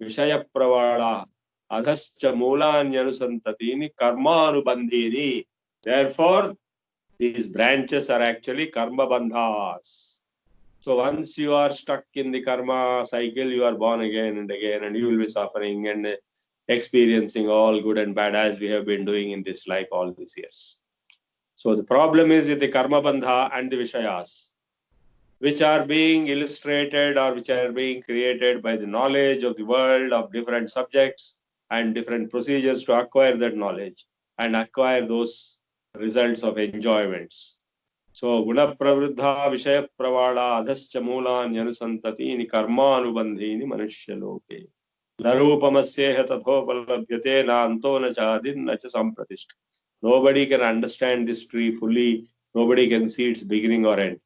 Vishaya Pravada Adhascha Mulanyanusantatini Karmanubandhini. Therefore, these branches are actually karma bandhas. So once you are stuck in the karma cycle, you are born again, and you will be suffering and experiencing all good and bad as we have been doing in this life all these years. So the problem is with the karma bandha and the vishayas, which are being illustrated or which are being created by the knowledge of the world of different subjects and different procedures to acquire that knowledge and acquire those results of enjoyments. So guna pravruddha vishaya pravada adhascha mulanyanusantati karmanubandhini manushya Narupamasyeha tathopalabhyate na anto na chadin na cha sampratishta. Nobody can understand this tree fully. Nobody can see its beginning or end.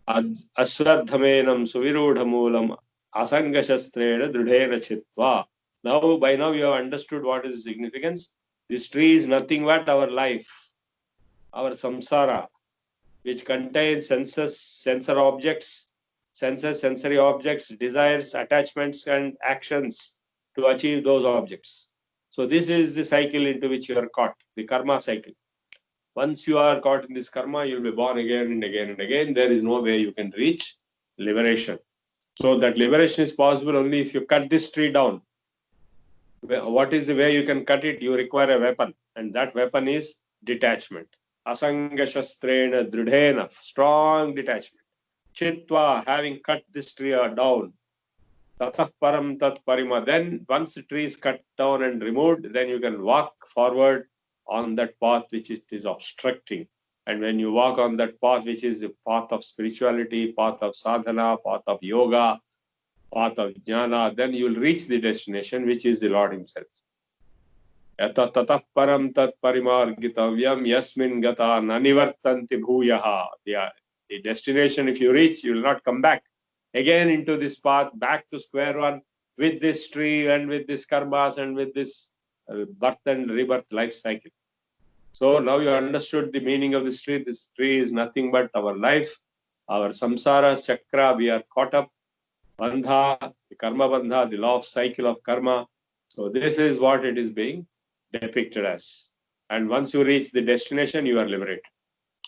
Ashwadhamenam suvirudhamulam asangashasтрена dridhena chitva. Now, by now you have understood what is the significance. This tree is nothing but our life, our samsara, which contains sensory objects, desires, attachments, and actions to achieve those objects. So this is the cycle into which you are caught, the karma cycle. Once you are caught in this karma, you will be born again and again and again. There is no way you can reach liberation. So that liberation is possible only if you cut this tree down. What is the way you can cut it? You require a weapon, and that weapon is detachment. Asanga shastrena dridhena, strong detachment. Chitva, having cut this tree down. Tatah param tat parima. Then once the tree is cut down and removed, then you can walk forward on that path which it is obstructing. And when you walk on that path, which is the path of spirituality, path of sadhana, path of yoga, path of jnana, then you will reach the destination, which is the Lord Himself. Yata tatah param tat parimargitavyam yasmin gata nanivartanti bhuyaha. The destination, if you reach, you will not come back again into this path, back to square one with this tree and with this karmas and with this birth and rebirth life cycle. So now you understood the meaning of this tree. This tree is nothing but our life, our samsara chakra. We are caught up. Bandha, the karma bandha, the law of cycle of karma. So this is what it is being depicted as. And once you reach the destination, you are liberated.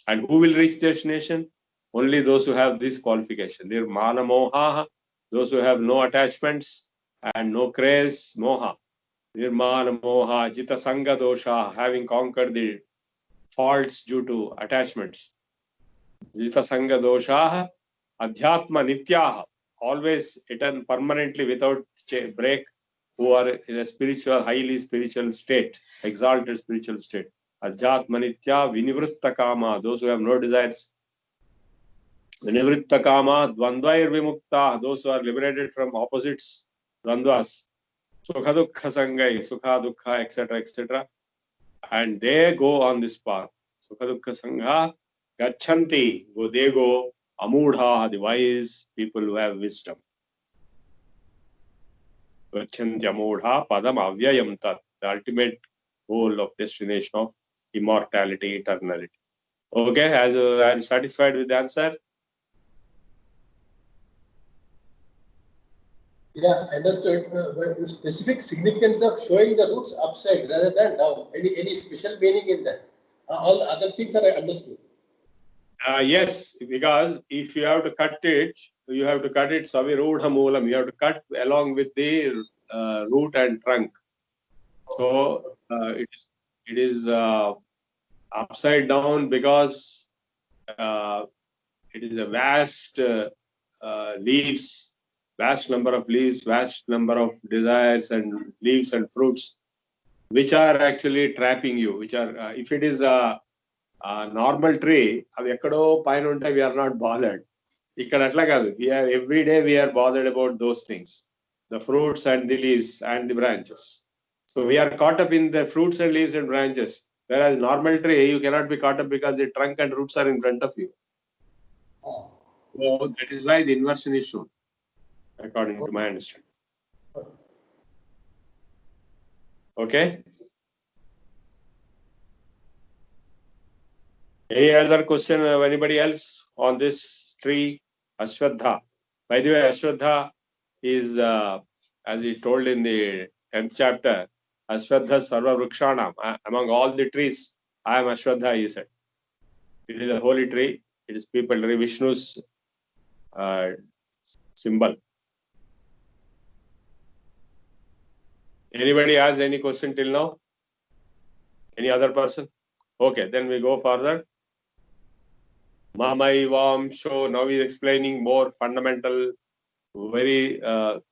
And who will reach destination? Only those who have this qualification. Nirmana moha, those who have no attachments and no craze, moha. Nirmana moha, jita sanga dosha, having conquered the faults due to attachments. Jita sanga dosha, adhyatma nityaha, always eaten permanently without break, who are in a spiritual, highly spiritual state, exalted spiritual state. Adhyatma nitya vinivritta kama, those who have no desires. Vinivritta kama dvandvair vimukta, those who are liberated from opposites, dvandvas. Sukha dukkha sangai, sukha dukkha, etc., etc. And they go on this path. Sukha dukkha sangha gachanti, they go. Amudha, the wise people who have wisdom. Gachanti amudha padam avyayam tat, the ultimate goal of destination of immortality, eternality. Okay, are you satisfied with the answer? Yeah, understood. But the specific significance of showing the roots upside rather than down. Any special meaning in that? All other things are understood. Yes, because if you have to cut it, you have to cut it savirudha moolam. You have to cut along with the root and trunk. So it is upside down because it is a vast leaves, vast number of leaves, vast number of desires and leaves and fruits, which are actually trapping you. Which are, if it is a normal tree, we are not bothered. We are every day we are bothered about those things, the fruits and the leaves and the branches. So we are caught up in the fruits and leaves and branches. Whereas normal tree, you cannot be caught up because the trunk and roots are in front of you. So that is why the inversion is shown, according to my understanding. Okay. Any other question of anybody else on this tree, Ashwadha? By the way, Ashwadha is as he told in the 10th chapter, Ashwadha Sarva Vrikshanam. Among all the trees, I am Ashwadha, he said. It is a holy tree. It is people tree, Vishnu's symbol. Anybody has any question till now? Any other person? Okay, then we go further. Mamaivaamsho. Now he is explaining more fundamental, very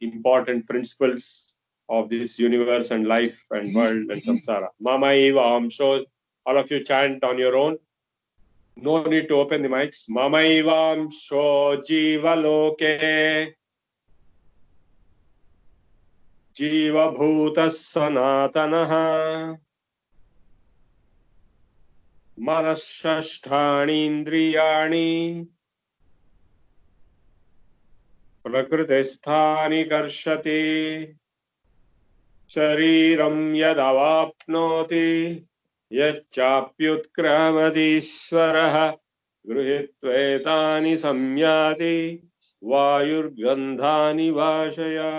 important principles of this universe and life and world and samsara. Mamaivaamsho. All of you chant on your own. No need to open the mics. Mamaivaamsho jivaloke jiva bhuta sanatanaha manashasthani indriyani prakrtisthani karshati shariram yadavapnoti yachapyutkramadishwarah गृहीत्वेतानि संयाति वायुर्गन्धानि वाशया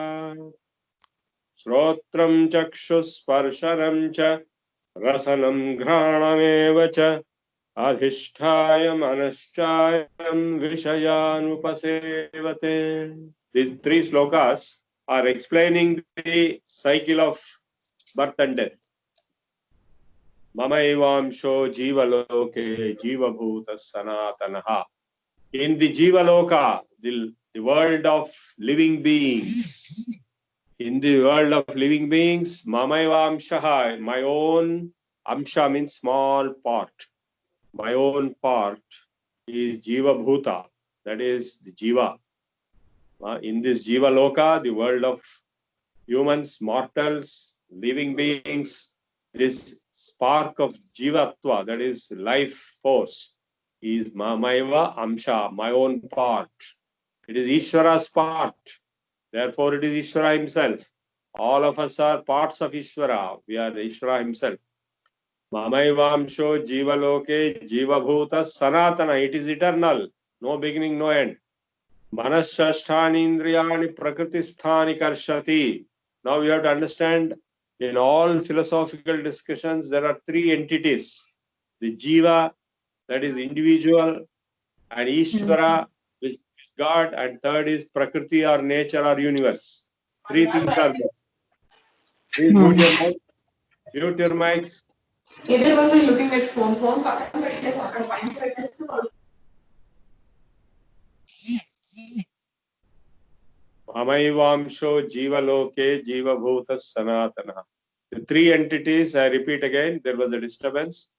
श्रोत्रं चक्षुस्पर्शनं च रसनं घ्राणमेव च अधिष्ठाय मनश्चायं विषयानुपसेवते. These three slokas are explaining the cycle of birth and death. Mamaivaamsho jivaloke jivabhuta sanatanaha. In the jivaloka, the world of living beings, in the world of living beings, Mamaivaamshaha, my own, Amsha means small part. My own part is Jiva-bhuta, that is the Jiva. In this Jiva-loka, the world of humans, mortals, living beings, this spark of Jivatva, that is life force, is Mamaiva Amsha, my own part. It is Ishvara's part. Therefore, it is Ishvara himself. All of us are parts of Ishvara. We are the Ishvara himself. Mamaivamsho jivaloke jivabhuta sanatana. It is eternal. No beginning, no end. Manashasthani indriyani prakritisthani karshati. Now we have to understand, in all philosophical discussions, there are three entities. The Jiva, that is individual, and Ishvara, which is God, and third is Prakriti or nature or universe. Three things are there. Please mute your mic. Mute your mics. Everyone will be looking at phone. Mamaivamsho jivaloke jivabhuta sanatana. The three entities, I repeat again, there was a disturbance.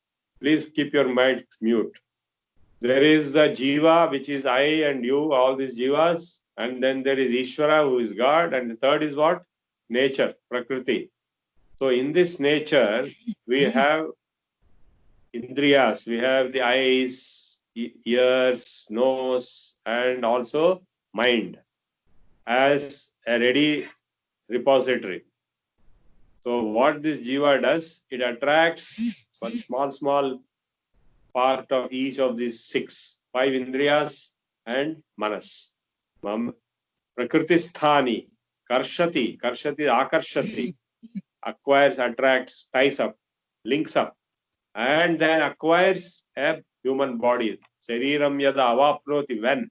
Please keep your mics mute. There is the Jiva, which is I and you, all these Jivas. And then there is Ishvara, who is God. And the third is what? Nature, Prakriti. So in this nature, we have Indriyas. We have the eyes, ears, nose, and also mind as a ready repository. So what this Jiva does, it attracts one small part of each of these five Indriyas and Manas. Prakritisthani, Karshati, Akarshati, acquires, attracts, ties up, links up, and then acquires a human body. Shariram yada avapnoti,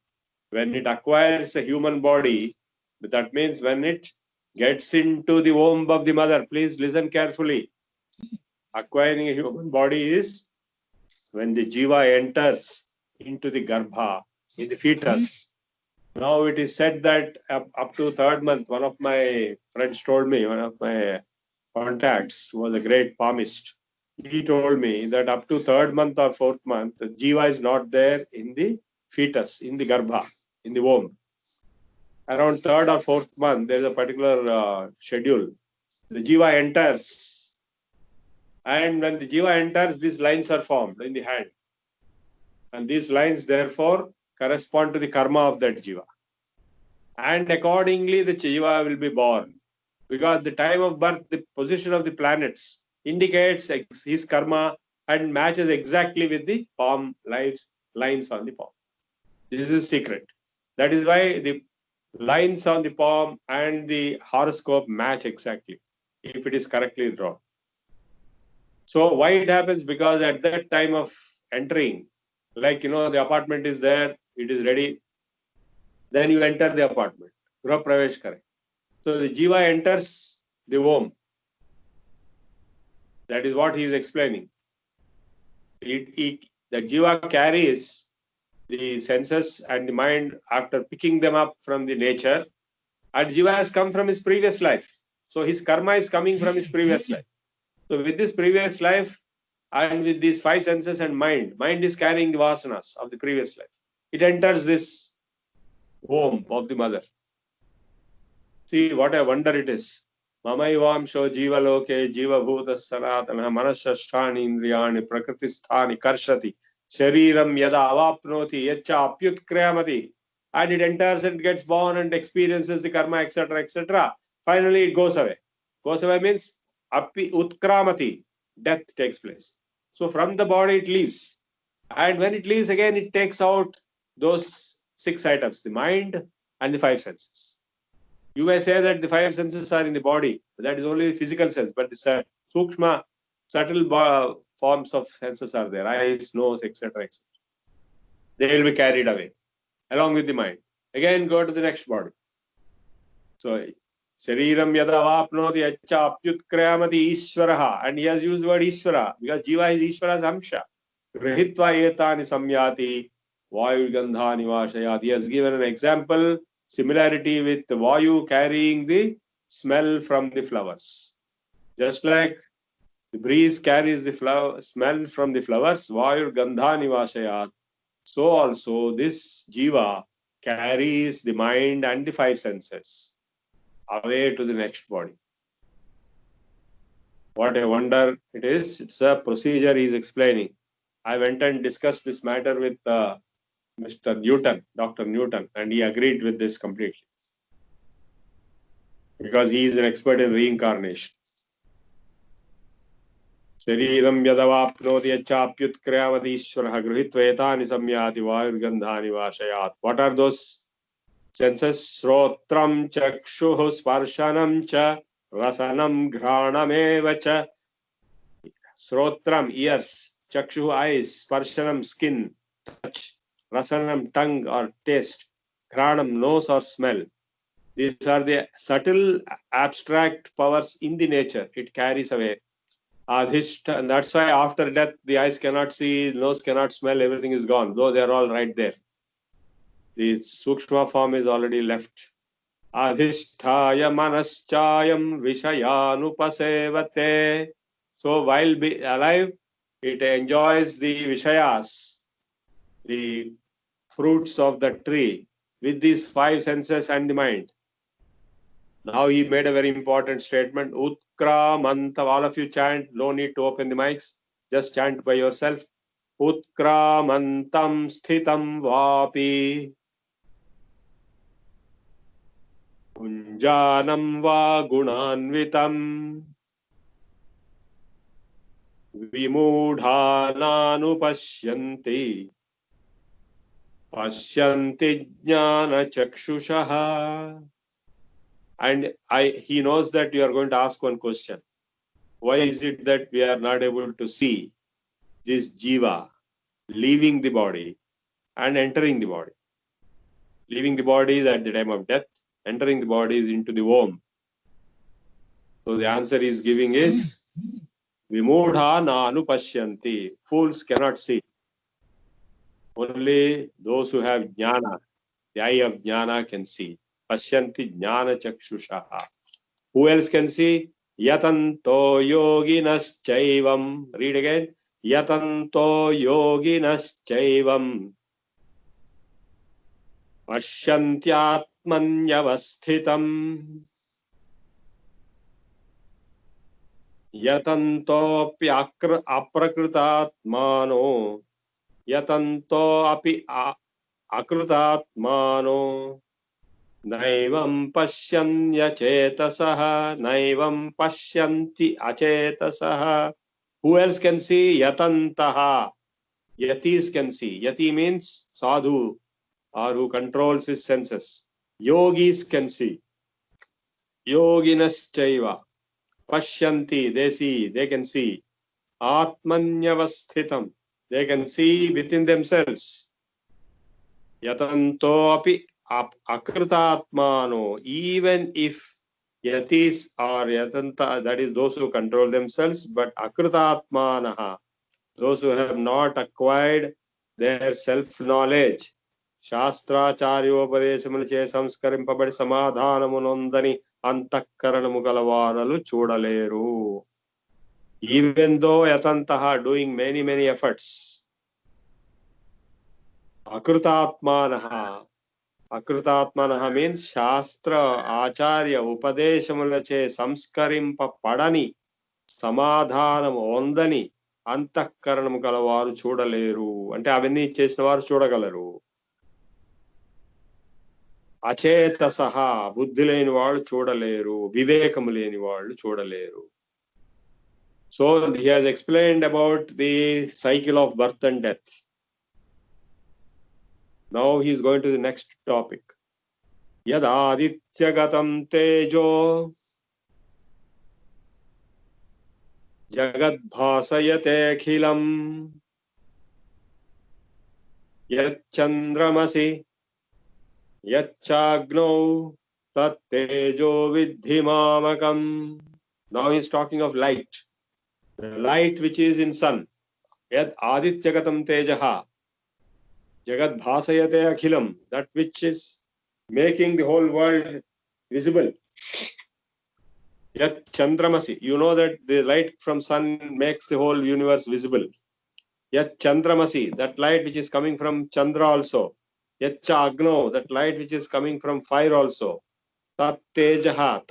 when it acquires a human body, that means when it gets into the womb of the mother. Please listen carefully. Acquiring a human body is when the Jiva enters into the Garbha, in the fetus. Now it is said that up to third month, one of my friends told me, one of my contacts was a great palmist. He told me that up to third month or fourth month, the Jiva is not there in the fetus, in the Garbha, in the womb. Around third or fourth month, there is a particular schedule. The Jiva enters. And when the Jiva enters, these lines are formed in the hand. And these lines, therefore, correspond to the karma of that Jiva. And accordingly, the Jiva will be born. Because the time of birth, the position of the planets indicates his karma and matches exactly with the palm lines on the palm. This is secret. That is why the lines on the palm and the horoscope match exactly if it is correctly drawn. So why it happens? Because at that time of entering, like, the apartment is there, it is ready. Then you enter the apartment. Graha Pravesh kare. So the Jiva enters the womb. That is what he is explaining. The Jiva carries the senses and the mind after picking them up from the nature. And Jiva has come from his previous life. So his karma is coming from his previous life. So with this previous life and with these five senses and mind is carrying the vasanas of the previous life. It enters this womb of the mother. See what a wonder it is. Mamaivaamsho jiva loke jiva bhuta sanatana manashasthani indriyani prakritisthani karshati shariram yada avapnoti yacha apyutkriyamati. And it enters and gets born and experiences the karma, etc., etc. Finally, it goes away. Goes away means api utkramati, death takes place. So from the body it leaves. And when it leaves again, it takes out those 6 items, the mind and the 5 senses. You may say that the 5 senses are in the body. That is only the physical sense, but the sukshma, subtle forms of senses are there, eyes, nose, etc., etc. They will be carried away along with the mind. Again, go to the next body. So, Shariram yada vapnoti acha apyutkrayamati Ishvaraha. And he has used the word Ishvara because Jiva is Ishvara's Amsha. Grihitva etani samyati vayu gandha nivashayat. He has given an example, similarity with the Vayu carrying the smell from the flowers. Just like the breeze carries the smell from the flowers, vayu gandha nivashayat. So also this Jiva carries the mind and the 5 senses away to the next body. What a wonder it is. It's a procedure he is explaining. I went and discussed this matter with Mr. Newton, Dr. Newton, and he agreed with this completely. Because he is an expert in reincarnation. Shariram yadavapnoti achapyutkrayamati ishvaraha gruhitva etani samyati vayurgandhani vashayat. What are those senses? Shrotram chakshuh sparshanam cha rasanam ghranam cha. Shrotram, ears. Chakshuh, eyes. Sparshanam, skin, touch. Rasanam, tongue or taste. Ghranam, nose or smell. These are the subtle abstract powers in the nature. It carries away. And that's why after death, the eyes cannot see, nose cannot smell, everything is gone, though they are all right there. The sukshma form is already left. Adhisthaya manaschayam vishayanupasevate. So while alive, it enjoys the vishayas, the fruits of the tree, with these 5 senses and the mind. Now he made a very important statement. Utkramanta. All of you chant. No need to open the mics. Just chant by yourself. Utkramantam sthitam vapi. Punjanam va gunanvitam. Vimudhananupashyanti. Pashyanti jnana chakshushaha. And he knows that you are going to ask one question. Why is it that we are not able to see this Jiva leaving the body and entering the body? Leaving the body is at the time of death, entering the body is into the womb. So the answer is giving is Vimudha na anupashyanti. Fools cannot see. Only those who have jnana, the eye of jnana can see. Pashyanti jnana chakshushaha. Who else can see? Yatanto yoginaschaivam. Read again. Yatanto yoginaschaivam. Pashyantyatmanyavasthitam. Yatanto aprakritatmano. Yatanto api akritatmano. Naivam pashyanya chetasaha. Naivam pashyanti achetasaha. Who else can see? Yatantaha. Yatis can see. Yati means sadhu, or who controls his senses. Yogis can see. Yoginaschaiva. Pashyanti, they see, they can see. Atmanyavasthitam, they can see within themselves. Yatanto api akritatmano, even if yatis or yatanta, that is those who control themselves, but akritatmanaha, those who have not acquired their self-knowledge, శాస్త్రాచార్యోపదేశములచే సంస్కరింపబడి సమాధానమునొందని అంతఃకరణము గలవారలు చూడలేరు. Even though yatantaha doing many efforts, akritatmanaha means shastra acharya upadeshamulache samskarimpadani samadhanamu ondani అంతఃకరణము గలవారు చూడలేరు. అంటే అవన్నీ చేసిన వారు చూడగలరు. అచేతసహ, బుద్ధి లేని వాళ్ళు చూడలేరు, వివేకము లేని వాళ్ళు చూడలేరు. So he has explained about the cycle of birth and death. Now he is going to the next topic. Yadadityagatam tejo jagadbhasayate akhilam yachandramasi yachagno tattejo vidhi mamakam. Now he is talking of light. The light which is in sun. Yad adityagatam tejaha jagat bhasayate akhilam, that which is making the whole world visible. Yat chandramasi, you know that the light from sun makes the whole universe visible. Yat chandramasi, that light which is coming from Chandra also. Yat agno, that light which is coming from fire also. Tat tejaha,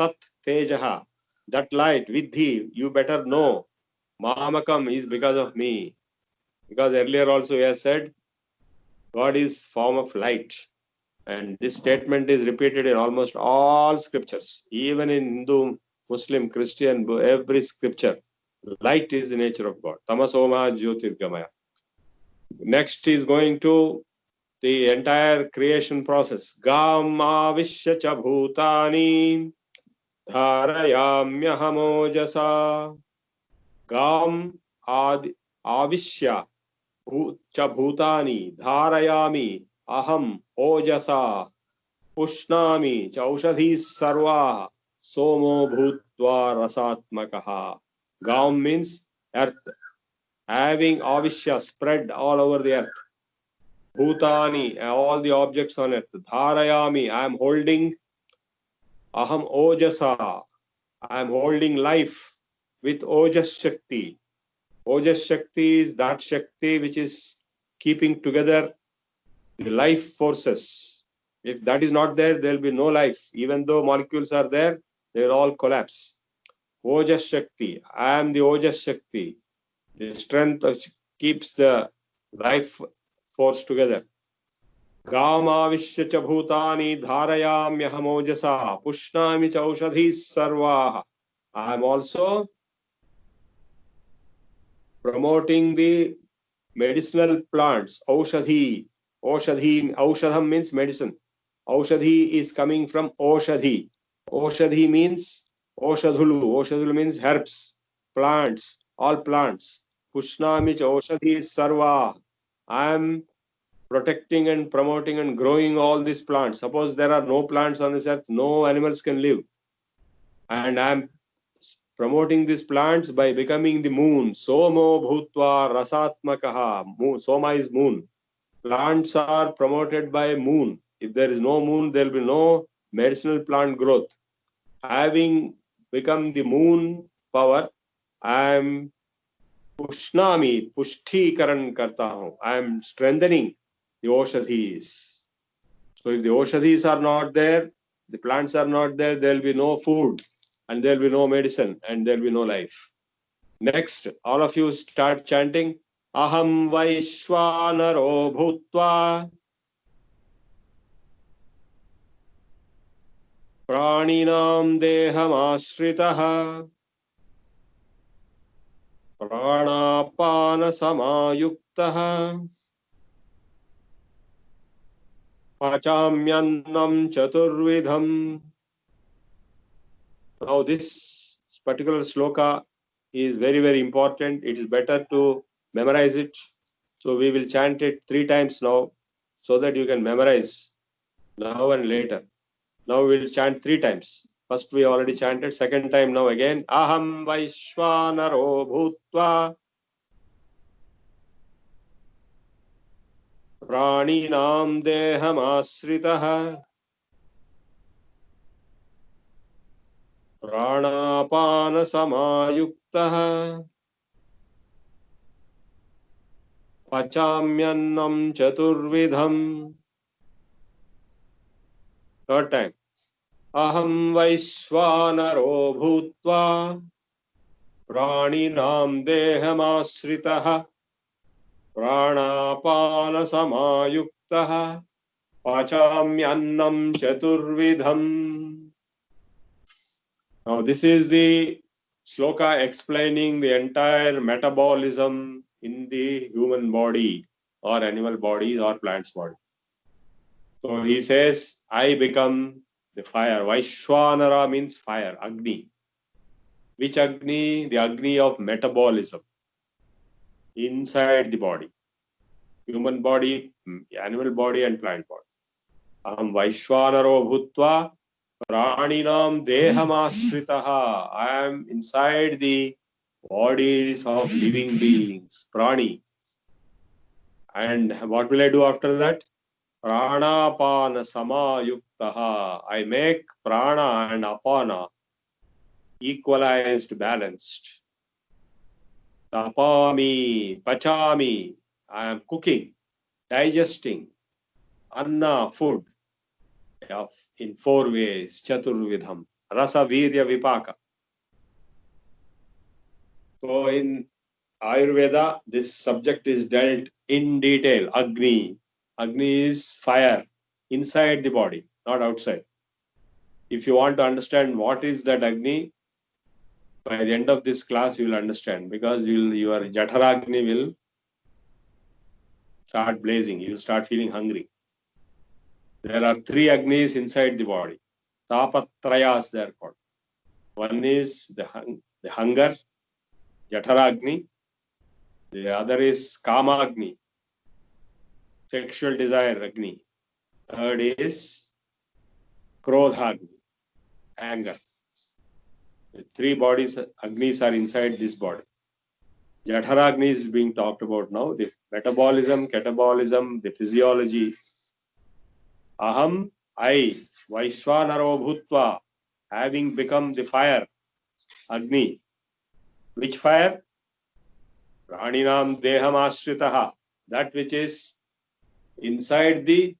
that light vidhi, you better know. Mahamakam is because of me. Because earlier also he has said God is form of light. And this statement is repeated in almost all scriptures, even in Hindu, Muslim, Christian, every scripture. Light is the nature of God. Tamasoma Jyotirgamaya. Next is going to the entire creation process. Gamma Vishya Bhutani Dharayamyahamojasa. Gam Avishya Bhutani Dharayami Aham Ojasa Ushnami Chaushadhi Sarva Somo Bhutva Rasatmakaha. Gaum means earth, having Avishya spread all over the earth. Bhutani, all the objects on earth. Dharayami, I am holding. Aham Ojasa, I am holding life with Ojas Shakti. Ojas Shakti is that Shakti which is keeping together the life forces. If that is not there, there will be no life. Even though molecules are there, they will all collapse. Ojas Shakti, I am the Ojas Shakti, the strength which keeps the life force together. Gama Vishya Bhutani Dharayamyaham Ojasa Pushnami Chaushadhi Sarvaha. I am also promoting the medicinal plants. Aushadham means medicine. Aushadhi is coming from Oshadhi. Oshadhi means Oshadhulu. Oshadhulu means herbs, plants, all plants. Pushnami Oshadhi Sarva. I am protecting and promoting and growing all these plants. Suppose there are no plants on this earth, no animals can live. And I am promoting these plants by becoming the moon. Somo Bhutva Rasatmakaha. Soma is moon. Plants are promoted by moon. If there is no moon, there will be no medicinal plant growth. Having become the moon power, I am Pushnami, Pushtikaran karta hu. I am strengthening the Oshadhis. So if the Oshadhis are not there, the plants are not there, there will be no food and there will be no medicine and there will be no life. Next, all of you start chanting Aham Vaishwanaro Bhutva Praninam Deham Ashritaha Pranapana Samayuktaha Pachamyannam chaturvidham. Now this particular sloka is very, very important. It is better to memorize it. So we will chant it 3 times now so that you can memorize now and later. Now we will chant 3 times. First we already chanted, second time now again. Aham Vaishwanaro Bhutva Praninam Deham Asritaha Pranapana Samayuktaha Pachamyannam Chaturvidham. Third time. Aham Vaishwanaro Bhutva Praninam Deham Asritaha Pranapana Samayuktaha Pachamyannam Chaturvidham. Now this is the sloka explaining the entire metabolism in the human body or animal bodies or plants body. So he says, I become the fire. Vaishwanara means fire, Agni. Which Agni? The Agni of metabolism inside the body. Human body, animal body and plant body. Aham Vaishwanaro Bhutva Praninam Dehamashritaha. I am inside the bodies of living beings, Prani. And what will I do after that? Pranapana Samayuktaha. I make Prana and Apana equalized, balanced. Tapami, Pachami. I am cooking, digesting. Anna, food. In 4 ways, Chaturvidham. Rasa, Virya, Vipaka. So in Ayurveda, this subject is dealt in detail. Agni. Agni is fire inside the body, not outside. If you want to understand what is that Agni, by the end of this class you will understand, because your Jataragni will start blazing. You will start feeling hungry. There are 3 Agnis inside the body. Tapatrayas they are called. One is the hunger, Jataragni. The other is Kamagni, sexual desire Agni. Third is Krodhagni, anger. The 3 bodies, Agnis, are inside this body. Jataragni is being talked about now. The metabolism, catabolism, the physiology. Aham, I, Vaishwanaro Bhutva, having become the fire, Agni. Which fire? Praninam Deham Ashritaha. That which is inside the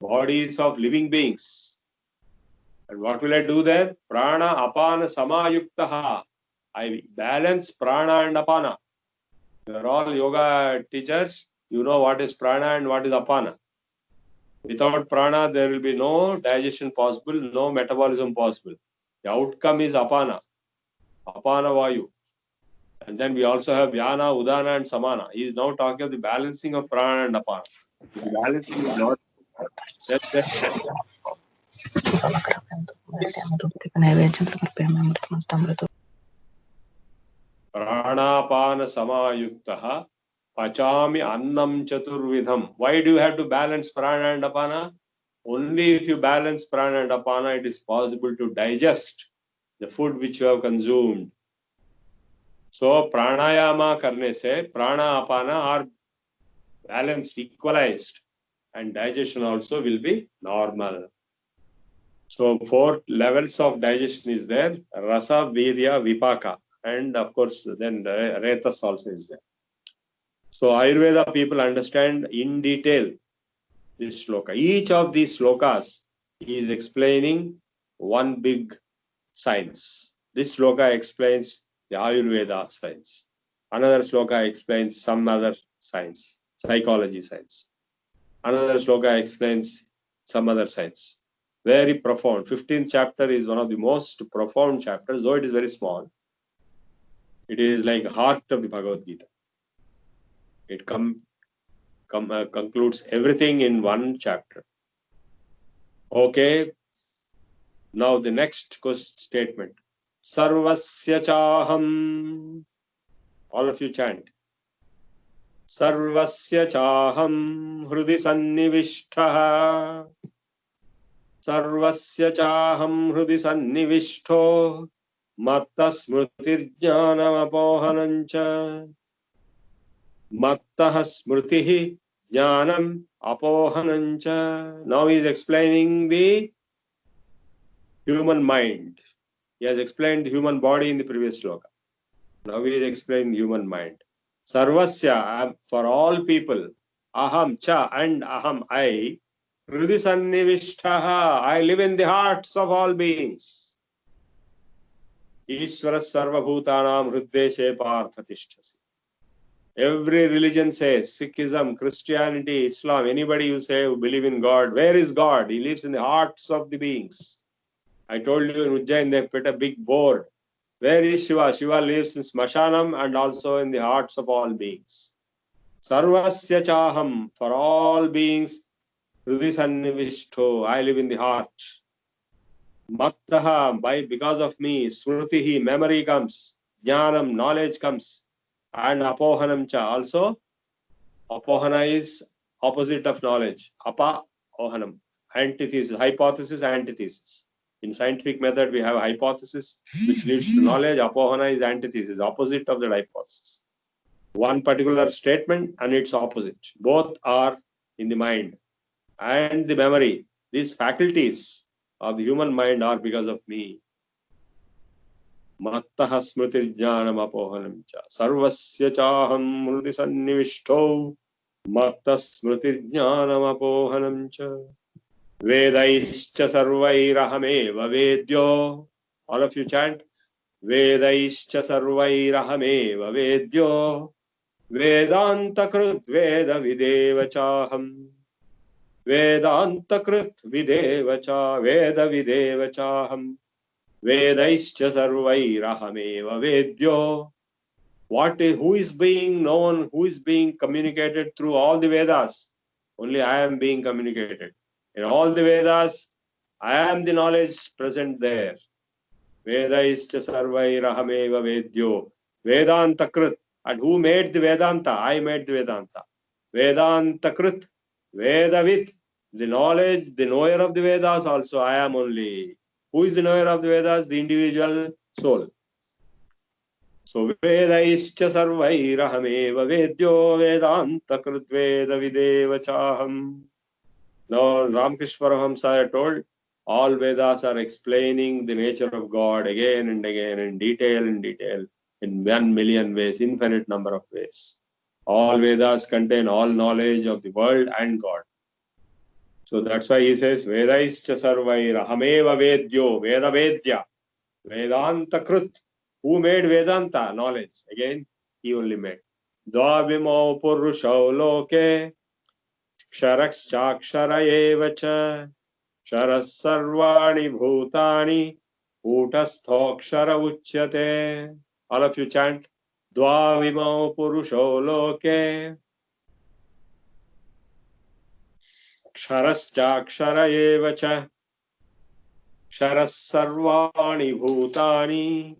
bodies of living beings. And what will I do there? Prana, Apana, Samayuktaha. I balance Prana and Apana. You are all yoga teachers. You know what is Prana and what is Apana. Without Prana, there will be no digestion possible, no metabolism possible. The outcome is Apana. Apana Vayu. And then we also have Vyana, Udana and Samana. He is now talking of the balancing of Prana and Apana. The balancing is not... Pranapana Samayuktaha Pachami Annam Chaturvidham. Why do you have to balance Prana and Apana? Only if you balance Prana and Apana, it is possible to digest the food which you have consumed. So Pranayama karne se Prana Apana are balanced, equalized, and digestion also will be normal. So 4 levels of digestion is there: Rasa, Virya, Vipaka, and of course then Retas also is there. So Ayurveda people understand in detail this sloka. Each of these slokas is explaining one big science. This sloka explains the Ayurveda science. Another sloka explains some other science, psychology science. Another sloka explains some other science. Very profound. 15th chapter is one of the most profound chapters, though it is very small. It is like heart of the Bhagavad Gita. It concludes everything in one chapter. Okay. Now the next statement. Sarvasya chaham. All of you chant. Sarvasya chaham hrudi sannivishthah. Sarvasya chaham hrudi sannivishto. Matta smrtir jnanam apohanancha. Mattah smritihi jnanam apohanancha. Now he is explaining the human mind. He has explained the human body in the previous sloka. Now he is explaining the human mind. Sarvasya, for all people, aham cha and aham I, hridi sannivishtaha, I live in the hearts of all beings. Ishvara sarvabhutanam hriddeshe parthatishtasi. Every religion says, Sikhism, Christianity, Islam, anybody you say who believe in God, where is God? He lives in the hearts of the beings. I told you in Ujjain they put a big board. Where is Shiva? Shiva lives in Smashanam and also in the hearts of all beings. Sarvasya chaham, for all beings, Hridi sannivishto, I live in the heart. Mattaha, because of me, Smrutihi, memory comes, Jnanam, knowledge comes, and Apohanam cha, also Apohana is opposite of knowledge. Apohanam, antithesis, hypothesis, antithesis. In scientific method, we have a hypothesis which leads to knowledge. Apohana is antithesis, opposite of the hypothesis. One particular statement and its opposite. Both are in the mind and the memory. These faculties of the human mind are because of me. Mattaha smriti jnanam apohanam cha. Sarvasya chaham mrudi sannivishto. Matta smriti jnanam apohanam cha. Vedaischa sarvairahameva vedyo. All of you chant. Vedaischa sarvairahameva vedyo. Vedanta krut veda videva chaham. Vedanta krut videva cha. Veda videva chaham. Vedaischa sarvairahameva vedyo. Who is being known, who is being communicated through all the Vedas? Only I am being communicated. In all the Vedas, I am the knowledge present there. Vedaischa sarvairahameva vedyo. Vedanta krut. And who made the Vedanta? I made the Vedanta. Vedanta krut. Vedavit. The knowledge, the knower of the Vedas also I am only. Who is the knower of the Vedas? The individual soul. So Vedaischa sarvairahameva vedyo Vedanta krut veda videva chaham. Now Ramakrishna Paramahamsa told all Vedas are explaining the nature of God again and again in detail, in 1 million ways, infinite number of ways. All Vedas contain all knowledge of the world and God. So that's why he says Vedaischa sarvairahameva vedyo Veda vedya Vedanta krut. Who made Vedanta? Knowledge. Again, he only made. Dvavimau purushau loke ksharakshakshara eva cha ksharas sarvani bhutani utasthoksara uchyate. All of you chant. Dvavimau purushau loke ksharakshara eva cha ksharas sarvani bhutani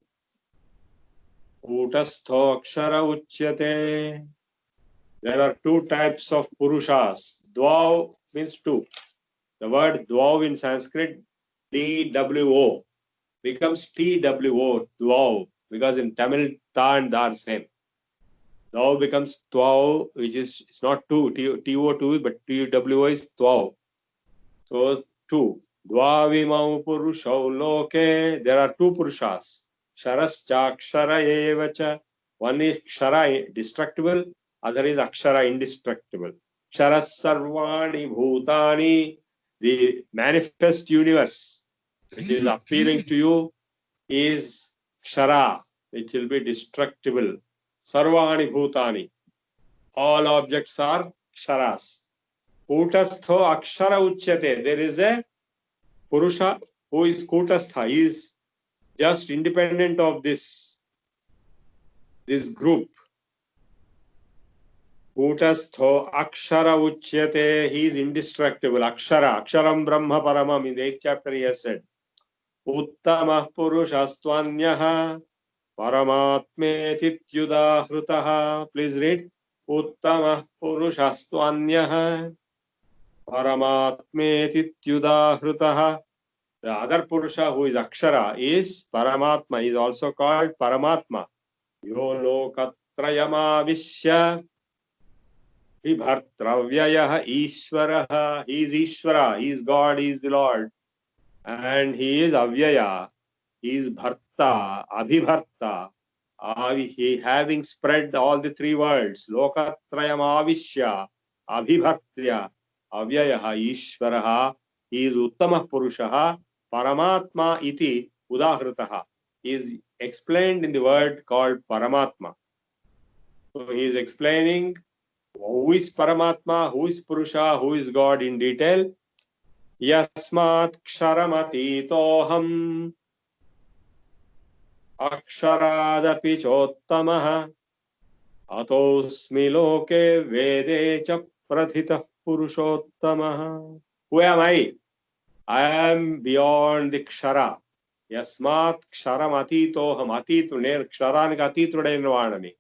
Utasthoksara uchyate. There are two types of purushas. Dvav means two. The word dvav in Sanskrit, DWO, becomes TWO, dvav, because in Tamil, ta and da are same. Dvav becomes tvav, which is, it's not two, TO2, but TWO is tvav. So, two. Dvavimau purushau loke. There are two purushas. Sharascha evacha. One is kshara, destructible. Other is akshara, indestructible. Ksharas sarvani bhutani. The manifest universe which is appearing to you is kshara, which will be destructible. Sarvani bhutani. All objects are ksharas. Kutastho akshara uchyate. There is a Purusha who is Kutastha. He is just independent of this group. Kutastho Akshara Uchyate, he is indestructible. Akshara, Aksharam Brahma Paramam, in the 8th chapter he has said. Uttamah Purushastvanyah Paramatmetityudahritah. Please read. Uttamah Purushastvanyah Paramatmetityudahritah. The other Purusha who is Akshara is Paramatma, is also called Paramatma. Yo Lokatrayamavishya Vibhartravyayah Ishvaraha. He is Ishvara, he is God, he is the Lord. And he is Avyaya, he is Bharta, Abhibharta. He having spread all the three worlds. Lokatrayamavishya, Abhibhartya, Avyayaha, Ishvaraha. He is Uttamah Purushaha, Paramatma iti Udahritaha. He is explained in the word called Paramatma. So he is explaining who is Paramatma, who is Purusha, who is God in detail. Yasmat ksharamati aksharaadapi chottamaha atosmi loke vede cha prathitah purushottamaha. Who am I? I am beyond the kshara. Yasmat ksharamati toham. Atitu ner ksharaniki atitudaina vaanani.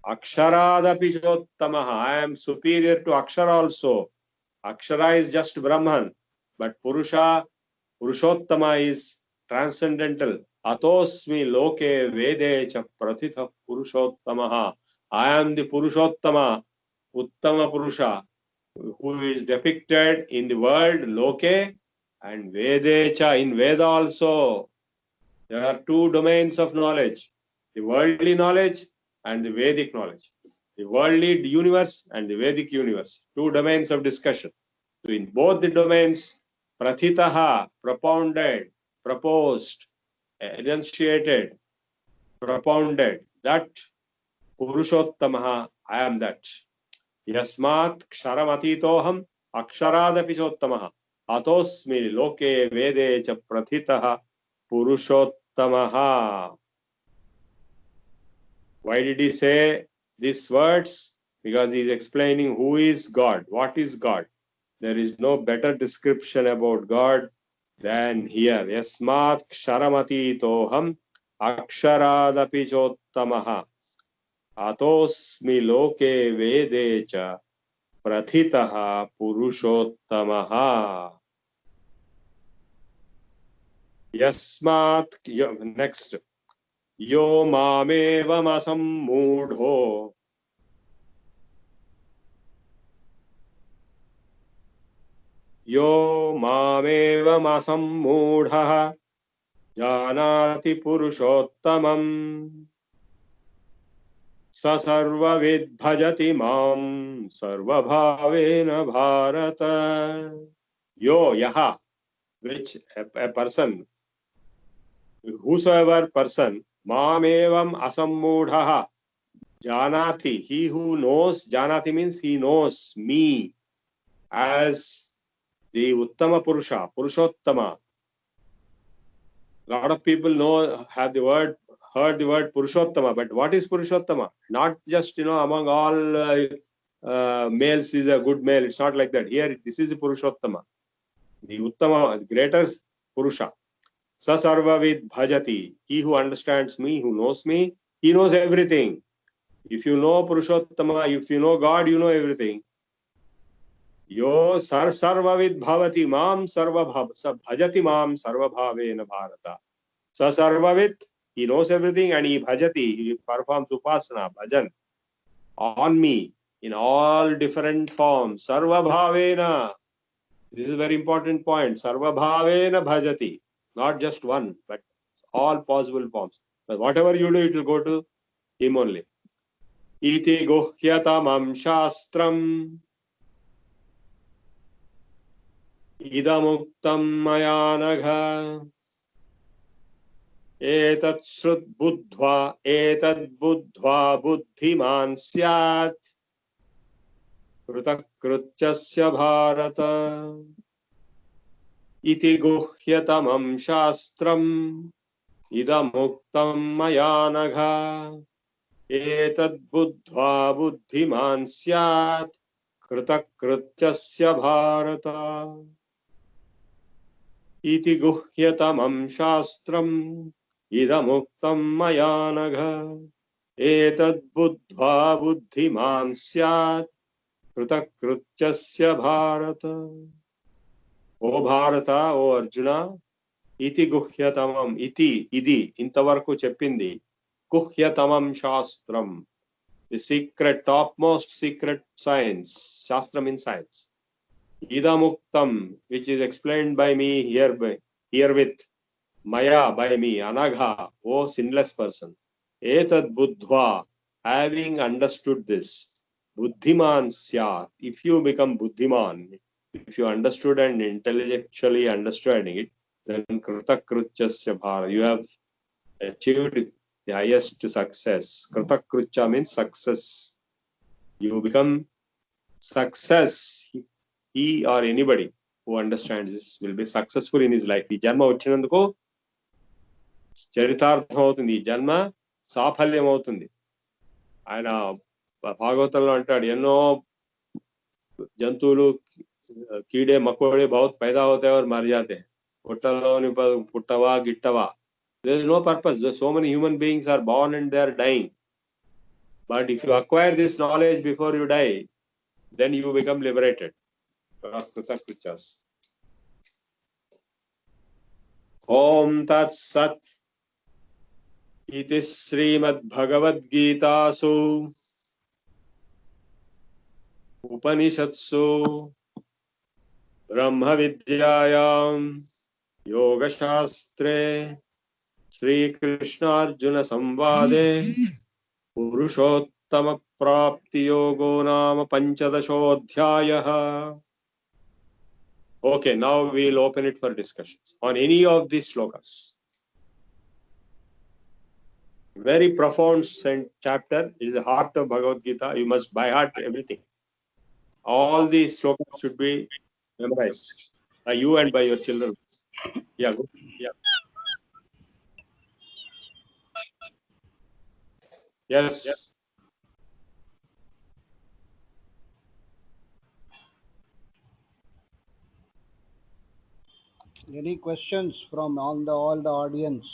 Aksharadapi chottamaha. I am superior to Akshara also. Akshara is just Brahman, but Purusha, Purushottama is transcendental. Atosmi loke vede cha prathitha Purushottamaha. I am the Purushottama, Uttama Purusha, who is depicted in the world loke and vede cha. In Veda also, there are two domains of knowledge, the worldly knowledge and the Vedic knowledge. The worldly universe and the Vedic universe, two domains of discussion. So in both the domains, prathitaha, propounded, proposed, enunciated, propounded, that Purushottamaha, I am that. Yasmat ksharamatoham aksharadapi chottamaha atosmi loke vede cha prathitaha Purushottamaha. Why did he say these words? Because he is explaining who is God, what is God. There is no better description about God than here. Yasmat ksharamati toham aksharadapi chottamaha atosmi loke vede cha prathitaha purushottamaha. Yasmat, next. Yo mamevam asammudho Yo mamevam asammudhah janati purushottamam sa sarvavid bhajati mam sarvabhavena bharata. Yo yaha, which a person, whosoever person, mamevam asammudhah janati, he who knows, janati means he knows me as the Uttama Purusha, Purushottama. A lot of people know, have the word, heard the word Purushottama, but what is Purushottama? Not just, among all males is a good male. It's not like that. Here, this is the Purushottama, the Uttama, the greater Purusha. Sa sarvavid bhajati. He who understands me, who knows me, he knows everything. If you know Purushottama, if you know God, you know everything. Yo sarvavid bhavati mam bhajati mam sarvabhavena bharata. Sa sarvavid, he knows everything, and he bhajati, he performs upasana, bhajan on me in all different forms. Sarvabhavena. This is a very important point. Sarvabhavena bhajati. Not just one, but all possible forms. But whatever you do, it will go to him only. Iti guhyatamam shastram idamuktam mayanagha etad shrut buddhva buddhiman syat कृतकृत्यस्य Bharat इति गुह्यतमं शास्त्रम् इदमुक्तं मया नघ एतद् बुद्ध्वा बुद्धिमान् स्यात् कृतकृत्यस्य भारत इति गुह्यतमं शास्त्रम् इदमुक्तं मया नघ एतद् बुद्ध्वा बुद्धिमान् स्यात् कृतकृत्यस्य भारत ओ भारत ओ अर्जुन इति गुह्यतमं इति इदि ఇంతవరకు చెప్పింది గుహ్యతమం శాస్త్రం the secret topmost secret science shastram in science idamuktam which is explained by me here with maya by me anagha o sinless person etad buddhva having understood this buddhiman syat if you become buddhiman if you understood and intellectually understanding it then kritakrutyasya bhara you have achieved the highest success. Kritakrucha means success. You become success. He or anybody who understands this will be successful in his life. ఈ జన్మ వచ్చినందుకు చరితార్థం అవుతుంది, ఈ జన్మ సాఫల్యం అవుతుంది. ఆయన భాగవతంలో అంటాడు ఎన్నో జంతువులు कीड़े मकोड़े बहुत पैदा होते हैं और मर जाते हैं. పుట్టలోని పుట్టవా గిట్టవా. There is no purpose. So many human beings are born and they are dying. But if you acquire this knowledge before you die, then you become liberated. Om Tat Sat Iti Srimad Bhagavad Gitasu Upanishatsu Brahma Vidyayam Yoga Shastre Shri Krishna Arjuna Samvade Purushottama Prapti Yogo Nama Panchadashodhyayah. Okay, now we'll open it for discussions on any of these slokas. Very profound chapter. It is the heart of Bhagavad Gita. You must by heart everything. All these slokas should be memorized by you and by your children. Yeah, good. Yeah. Yes. Any questions from all the audience?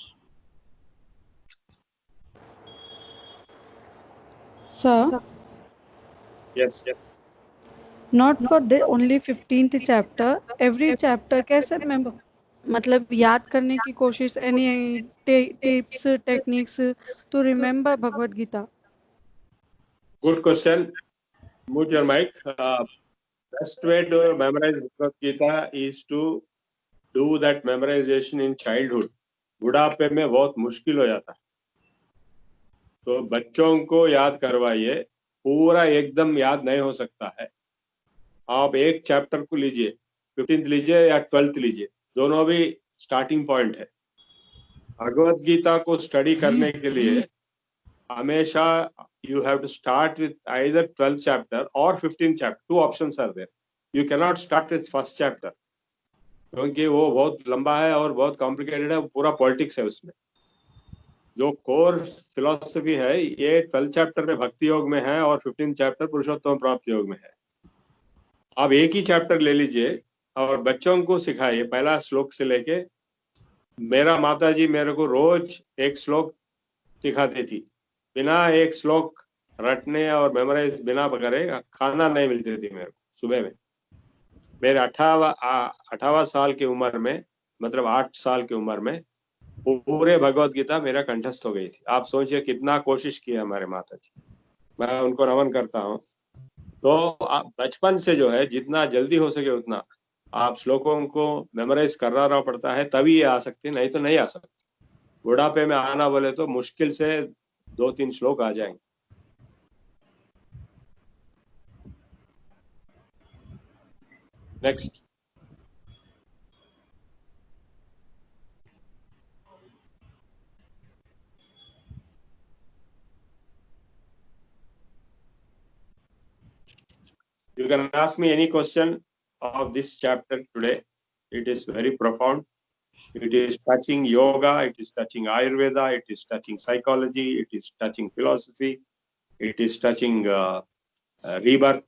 Sir, Yes. not for the only 15th chapter, every chapter कैसे मतलब याद करने की कोशिश, any tips, techniques to remember Bhagavad Gita? Good question. Mute your mic. Best way to memorize Bhagavad Gita is to do that memorization in childhood. बुढ़ापे में बहुत मुश्किल हो जाता है, तो बच्चों को याद करवाइए. पूरा एकदम याद नहीं हो सकता है. आप एक चैप्टर को लीजिए, 15th लीजिए या 12th लीजिए, दोनों भी स्टार्टिंग पॉइंट है. भगवत गीता को स्टडी करने के लिए हमेशा you have to start with either 12th chapter or 15th chapter. Two options are there. You cannot start with first chapter क्योंकि वो बहुत लंबा है और बहुत कॉम्प्लिकेटेड है, पूरा पॉलिटिक्स है उसमें. जो कोर फिलॉसफी है ये 12th चैप्टर में भक्ति योग में है और 15th चैप्टर पुरुषोत्तम प्राप्ति योग में है. आप एक ही चैप्टर ले लीजिए और बच्चों को सिखाइए पहला श्लोक से लेके. मेरा माताजी मेरे को रोज एक श्लोक सिखाती थी. बिना एक श्लोक रटने और मेमोराइज बिना करे खाना नहीं मिलती थी मेरे को सुबह में. मेरे 18वां साल की उम्र में, मतलब 8 साल की उम्र में पूरे भगवत गीता मेरा कंठस्थ हो गई थी. आप सोचिए कितना कोशिश किया हमारे माता जी. मैं उनको नमन करता हूँ. तो आप बचपन से जो है जितना जल्दी हो सके उतना आप श्लोकों को मेमोराइज करना पड़ता है, तभी ये आ सकते, नहीं तो नहीं आ सकते. बुढ़ापे में आना बोले तो मुश्किल से 2-3 श्लोक आ जाएंगे. Next. You can ask me any question of this chapter today. It is very profound. It is touching yoga, it is touching Ayurveda, it is touching psychology, it is touching philosophy, it is touching rebirth,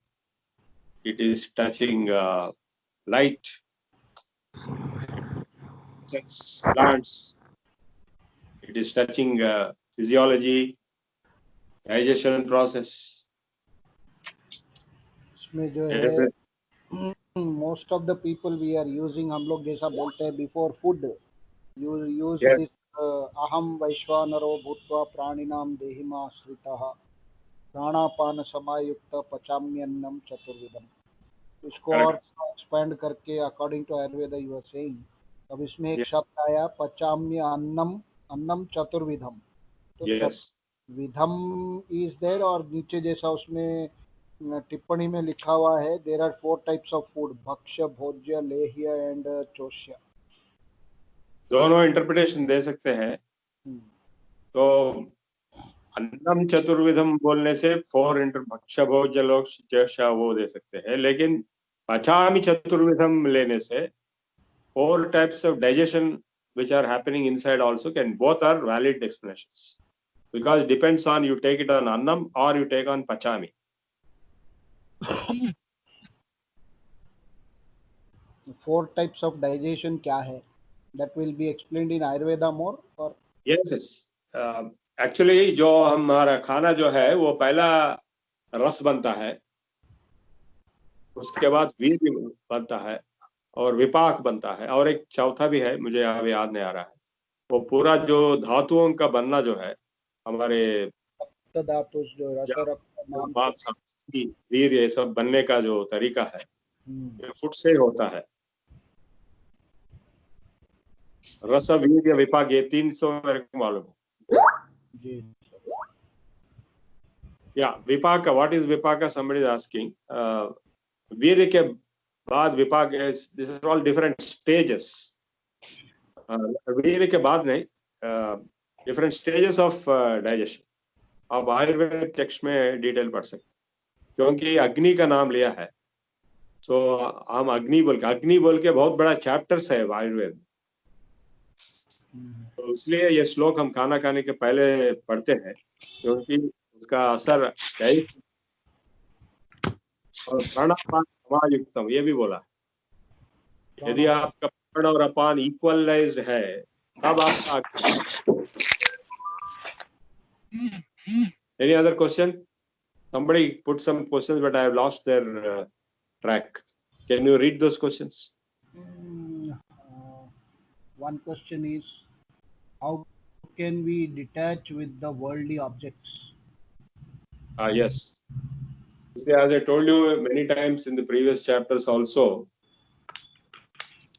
it is touching light, plants, it is touching physiology, digestion process. इसमें जो है most of the people we are using, हम लोग जैसा बोलते हैं before food, you use Yes. this अहम वैश्वानरो भूत्वा प्राणिनां देहिमा आश्रितः प्राणापान समायुक्त पचाम्यन्नम चतुर्विधम। इसको और एक्सपेंड करके according to Ayurveda you are saying, अब इसमें एक Yes. शब्द आया पचाम्य अन्नम अन्नम चतुर्विधम, तो Yes. विधम इज देयर और नीचे जैसा उसमें टिप्पणी में लिखा हुआ है there are 4 types of food, भक्ष्य भोज्य लेह्य एंड चोष्य। दोनों इंटरप्रिटेशन दे सकते हैं। तो अन्नम चतुर्विधम बोलने से 4 भक्ष्य भोज्य लोक चोष्य वो दे सकते हैं, लेकिन पचामि चतुर्विधम लेने से 4 types of digestion which are happening inside also can, both are valid explanations, because it depends on you take it on annam or you take on pachami. 4 types of digestion क्या है, that will be explained in Ayurveda more or? Yes, yes. Actually जो हमारा खाना जो है वो पहला रस बनता है, उसके बाद वीर्य बनता है और विपाक बनता है, और एक चौथा भी है मुझे अभी याद नहीं आ रहा है। वो पूरा जो धातुओं का बनना जो है हमारे धातु जो मांस वीर ये सब बनने का जो तरीका है फुट से होता है। रस वीर्य विपाक ये 300 मेरे को मालूम है। या विपाक, what is vipak, somebody is asking. वीर्य के बाद विपाक, this is all different stages. वीर्य के बाद नहीं, डिफरेंट स्टेजेस ऑफ डाइजेशन। आप आयुर्वेद टेक्स्ट में डिटेल पढ़ सकते, क्योंकि अग्नि का नाम लिया है, तो हम अग्नि बोल के बहुत बड़ा चैप्टर्स है आयुर्वेद, तो इसलिए ये श्लोक हम खाना खाने के पहले पढ़ते हैं, क्योंकि उसका असर और प्राणापान समायुक्तम ये भी बोला। यदि आपका प्राण और अपान इक्वलाइज्ड है तब आपका। Any other question? Somebody put some questions, but I have lost their track. Can you read those questions? One question is, how can we detach with the worldly objects? Yes. As I told you many times in the previous chapters also,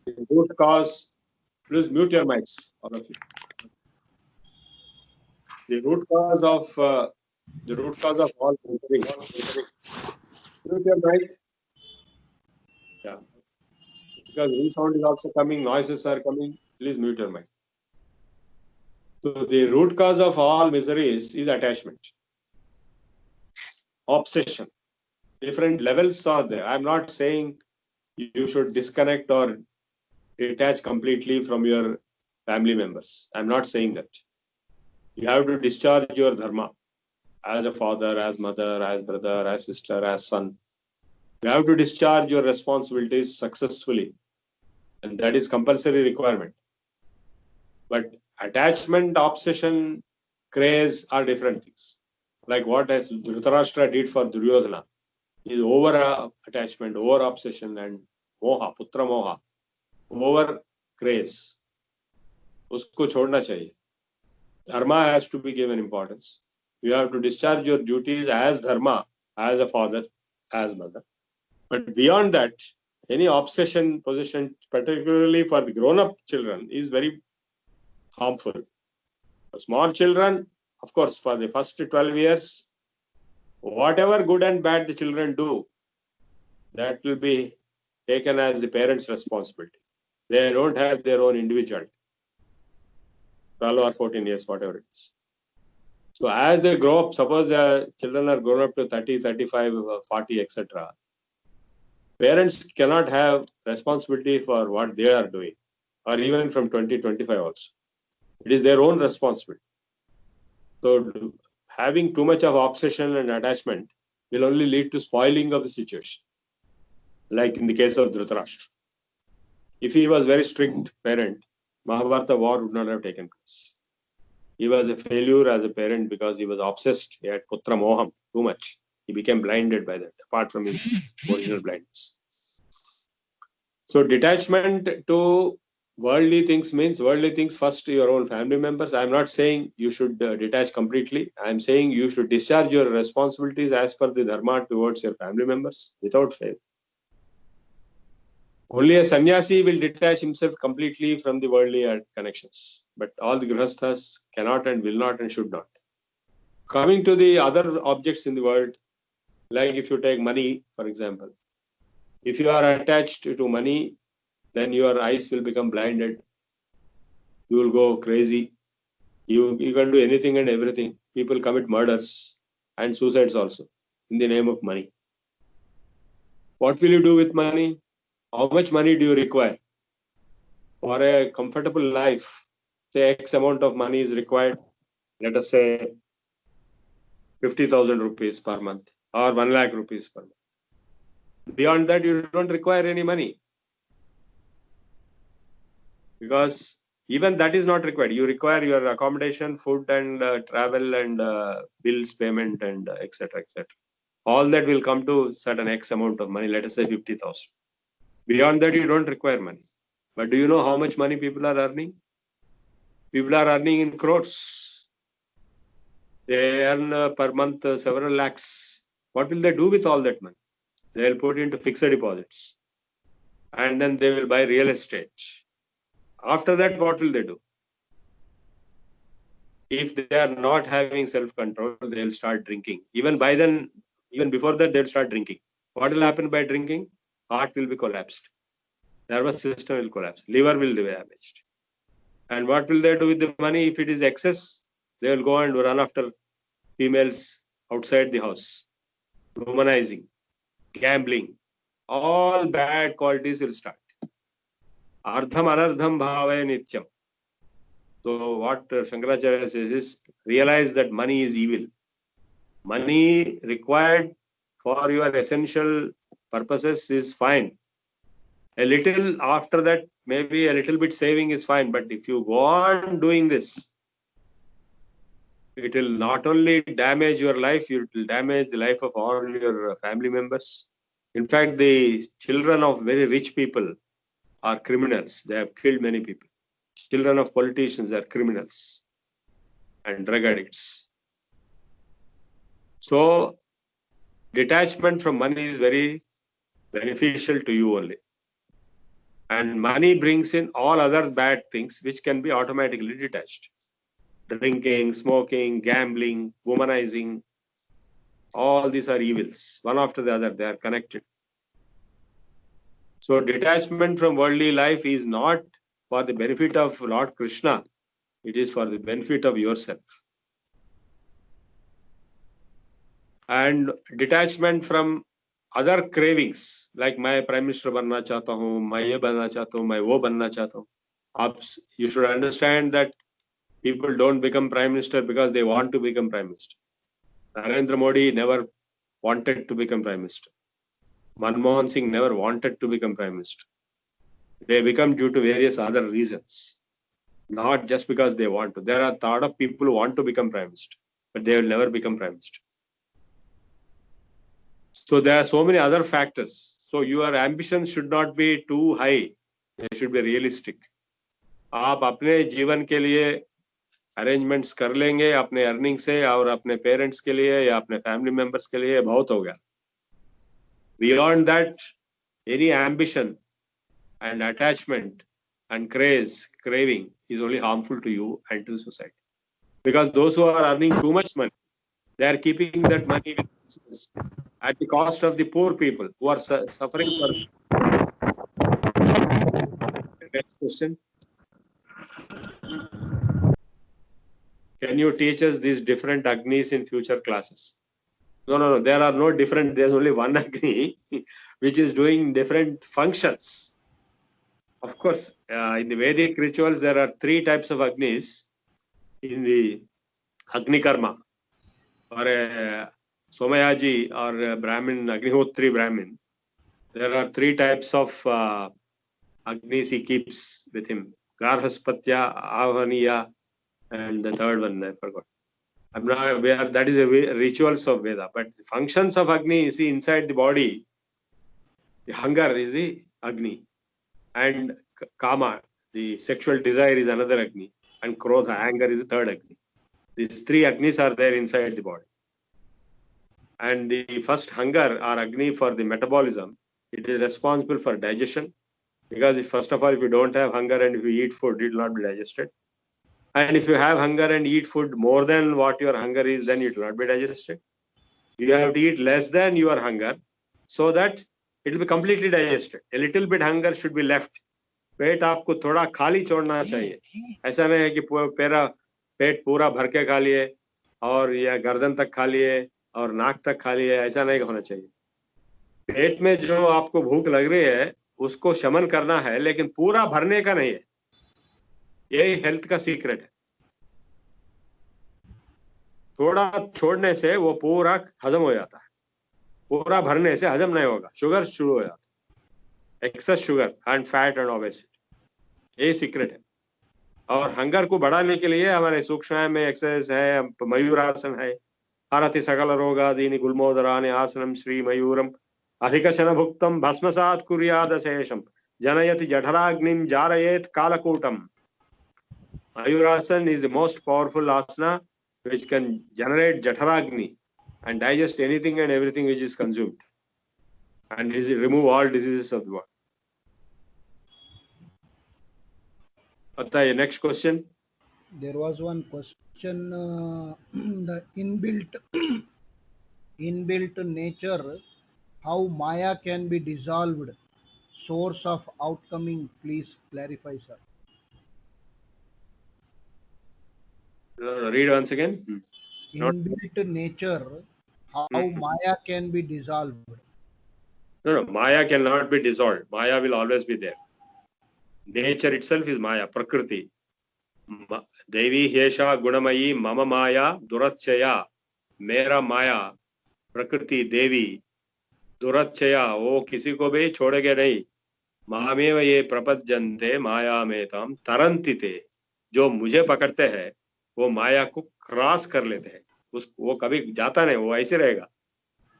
the root cause, please mute your mics, all of you. The root cause of all misery. Mute your mic. Yeah. Because resound is also coming, noises are coming. Please mute your mic. So the root cause of all miseries is attachment, obsession. Different levels are there. I'm not saying you should disconnect or detach completely from your family members. I'm not saying that. You have to discharge your dharma as a father, as mother, as brother, as sister, as son. You have to discharge your responsibilities successfully, and that is compulsory requirement. But attachment, obsession, craze are different things. Like what as Dhritarashtra did for Duryodhana is over attachment, over obsession, and moha, putra moha, over craze. Usko छोड़ना चाहिए. Dharma has to be given importance. You have to discharge your duties as dharma, as a father, as mother. But beyond that, any obsession position, particularly for the grown-up children, is very harmful. For small children, of course, for the first 12 years, whatever good and bad the children do, that will be taken as the parents' responsibility. They don't have their own individuality. 12 or 14 years, whatever it is. So as they grow up, suppose children are grown up to 30, 35, 40, etc. Parents cannot have responsibility for what they are doing or even from 2025 also. It is their own responsibility. So having too much of obsession and attachment will only lead to spoiling of the situation. Like in the case of Dhritarashtra. If he was very strict parent, Mahabharata war would not have taken place. He was a failure as a parent because he was obsessed. He had putra moham too much. He became blinded by that, apart from his original blindness. So detachment to worldly things means worldly things first to your own family members. I am not saying you should detach completely. I am saying you should discharge your responsibilities as per the dharma towards your family members without fail. Only a sannyasi will detach himself completely from the worldly connections. But all the grihasthas cannot and will not and should not. Coming to the other objects in the world, like if you take money, for example. If you are attached to money, then your eyes will become blinded. You will go crazy. You can do anything and everything. People commit murders and suicides also in the name of money. What will you do with money? How much money do you require? For a comfortable life, say X amount of money is required. Let us say 50,000 rupees per month or 1 lakh rupees per month. Beyond that, you don't require any money. Because even that is not required. You require your accommodation, food and travel and bills payment and etc. etc. All that will come to certain X amount of money, let us say 50,000. Beyond that, you don't require money. But do you know how much money people are earning? People are earning in crores. They earn per month several lakhs. What will they do with all that money? They will put into fixed deposits. And then they will buy real estate. After that, what will they do? If they are not having self-control, they will start drinking. Even before that, they'll start drinking. What will happen by drinking? Heart will be collapsed. Nervous system will collapse. Liver will be damaged. And what will they do with the money? If it is excess, they will go and run after females outside the house. Womanizing, gambling, all bad qualities will start. Ardham anardham bhavaya nityam. So what Shankaracharya says is, realize that money is evil. Money required for your essential purposes is fine. A little after that, maybe a little bit saving is fine. But if you go on doing this, it will not only damage your life, it will damage the life of all your family members. In fact, the children of very rich people are criminals. They have killed many people. Children of politicians are criminals and drug addicts. So, detachment from money is very beneficial to you only. And money brings in all other bad things which can be automatically detached. Drinking, smoking, gambling, womanizing, all these are evils. One after the other, they are connected. So detachment from worldly life is not for the benefit of Lord Krishna. It is for the benefit of yourself. And detachment from other cravings, like my Prime Minister banna chahta hu, मैं ये बनना चाहता हूँ, मैं वो बनना चाहता हूँ. You should understand that people don't become Prime Minister because they want to become Prime Minister. Narendra Modi never wanted to become Prime Minister. Manmohan Singh never wanted to become Prime Minister. They become due to various other reasons, not just because they want to. There are a lot of people who want to become Prime Minister, but they will never become Prime Minister. So there are so many other factors. So your ambitions should not be too high. They should be realistic. आप अपने जीवन के लिए arrangements कर लेंगे अपने earning से और अपने पेरेंट्स के लिए या अपने फैमिली मेंबर्स के लिए बहुत हो गया. Beyond that, any ambition and attachment and craving is only harmful to you and to the society. Because those who are earning too much money, they are keeping that money with themselves at the cost of the poor people who are suffering for. Next question. Can you teach us these different Agnis in future classes? No. There are no different. There's only one Agni, which is doing different functions. Of course, in the Vedic rituals, there are 3 types of Agnis in the Agni Karma. For a Somayaji or a Brahmin, Agnihotri Brahmin, there are 3 types of Agnis he keeps with him. Garhaspatya, Ahvaniya, and the third one I forgot. I'm not aware, that is the rituals of Veda. But the functions of Agni, you see, inside the body, the hunger is the Agni. And Kama, the sexual desire, is another Agni. And Krodha, anger, is the third Agni. These 3 Agnis are there inside the body. And the first hunger or Agni for the metabolism, it is responsible for digestion. Because first of all, if you don't have hunger and if you eat food, it will not be digested. And if you have hunger and eat food more than what your hunger is, then it will not be digested. You have to eat less than your hunger so that it will be completely digested. A little bit hunger should be left. पेट आपको थोड़ा खाली छोड़ना चाहिए. ऐसा नहीं है कि पेट पूरा भर के खा लिए और या गर्दन तक खा लिए और नाक तक खा लिए, ऐसा नहीं होना चाहिए. पेट में जो आपको भूख लग रही है उसको शमन करना है, लेकिन पूरा भरने का नहीं है. यही हेल्थ का सीक्रेट है. थोड़ा छोड़ने से वो पूरा हजम हो जाता है. पूरा भरने से हजम नहीं होगा, शुगर शुरू हो जाता है. Excess sugar and fat and obesity, ये सीक्रेट है. और हंगर को बढ़ाने के लिए हमारे सूक्ष्म में एक्सरसाइज है, मयूरासन है. हरति सकल रोगादीनि गुल्मोदरानि आसनम श्री मयूरम अधिकशन भुक्तम भस्मसात् कुर्यादशेषम जनयति जठराग्निम जारयेत कालकूटम. Mayurasana is the most powerful asana which can generate Jatharagni and digest anything and everything which is consumed and remove all diseases of the body. Ataya, next question. There was one question, the inbuilt nature, how Maya can be dissolved, source of outcoming, please clarify, sir. Read once again. Inbuilt nature, how Maya can be dissolved. No, Maya cannot be dissolved. Maya will always be there. Nature itself is Maya, Prakriti. Devi Hesha Gunamayi Mama Maya Durachaya. Mera Maya, Prakriti, Devi, Durachaya. वो किसी को भी छोड़ेगे नहीं. महामेव ये प्रपद्यन्ते माया में तम तरंतिते. जो मुझे पकड़ते हैं वो माया को क्रॉस कर लेते हैं. वो कभी जाता नहीं, वो ऐसे रहेगा.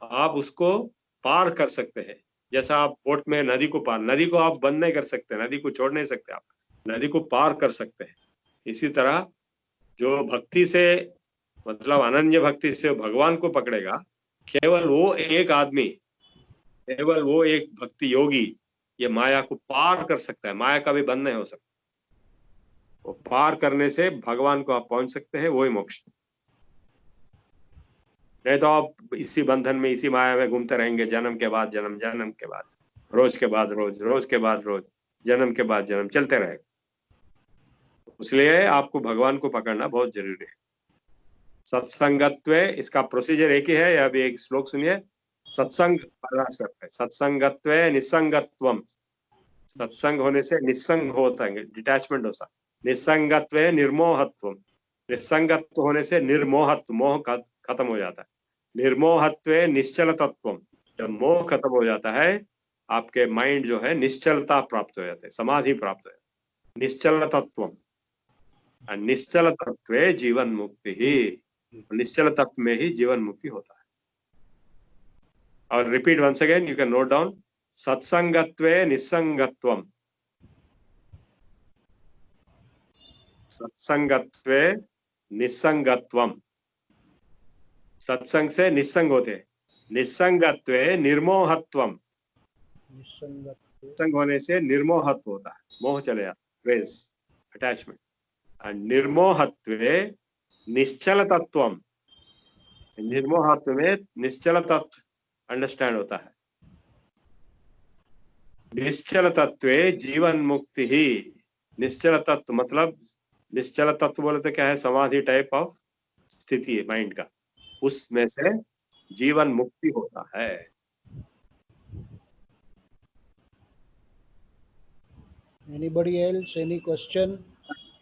आप उसको पार कर सकते हैं. जैसा आप बोट में नदी को पार, नदी को आप बंद नहीं कर सकते, नदी को छोड़ नहीं सकते, आप नदी को पार कर सकते हैं. इसी तरह जो भक्ति से, मतलब अनन्य भक्ति से भगवान को पकड़ेगा, केवल वो एक आदमी, केवल वो एक भक्ति योगी ये माया को पार कर सकता है. माया का भी बंद नहीं हो सकता. वो पार करने से भगवान को आप पहुंच सकते हैं, वही मोक्ष. नहीं तो आप इसी बंधन में, इसी माया में घूमते रहेंगे, जन्म के बाद जन्म, जन्म के बाद रोज के बाद रोज, रोज के बाद रोज, जन्म के बाद जन्म चलते रहेगा. इसलिए आपको भगवान को पकड़ना बहुत जरूरी है. सत्संगत्वे, इसका प्रोसीजर एक ही है. यह भी एक श्लोक सुनिए. सत्संग सत्संगत्वे निसंगत्वम. सत्संग होने से निसंग होता है, डिटैचमेंट होता है. निसंगत्वे निर्मोहत्वम. निसंगत्व होने से निर्मोहत्व, मोह खत्म हो जाता है. निर्मोहत्वे निश्चल तत्वम. जब मोह खत्म हो जाता है, आपके माइंड जो है निश्चलता प्राप्त हो जाते हैं, समाधि प्राप्त हो जाती है. निश्चल तत्वम. निश्चल तत्वे जीवन मुक्ति ही. निश्चल तत्व में ही जीवन मुक्ति होता है. और repeat once again, you can note down. सत्संगत्वे निसंगत्वम. सत्संगत्वे निसंगत्वम. सत्संग से निसंग होते. निसंगत्वे निर्मोहत्वम. सत्संग होने से निर्मोहत्व होता है, मोह चले जाता, क्रेज, अटैचमेंट. निर्मोहत्वे निश्चल तत्वम. निर्मोहत्व में निश्चल तत्व अंडरस्टैंड होता है. निश्चल तत्वे जीवन मुक्ति ही. निश्चल तत्व मतलब, निश्चल तत्व बोले तो क्या है, समाधि टाइप ऑफ स्थिति है माइंड का, उसमें से जीवन मुक्ति होता है. Anybody else? Any question?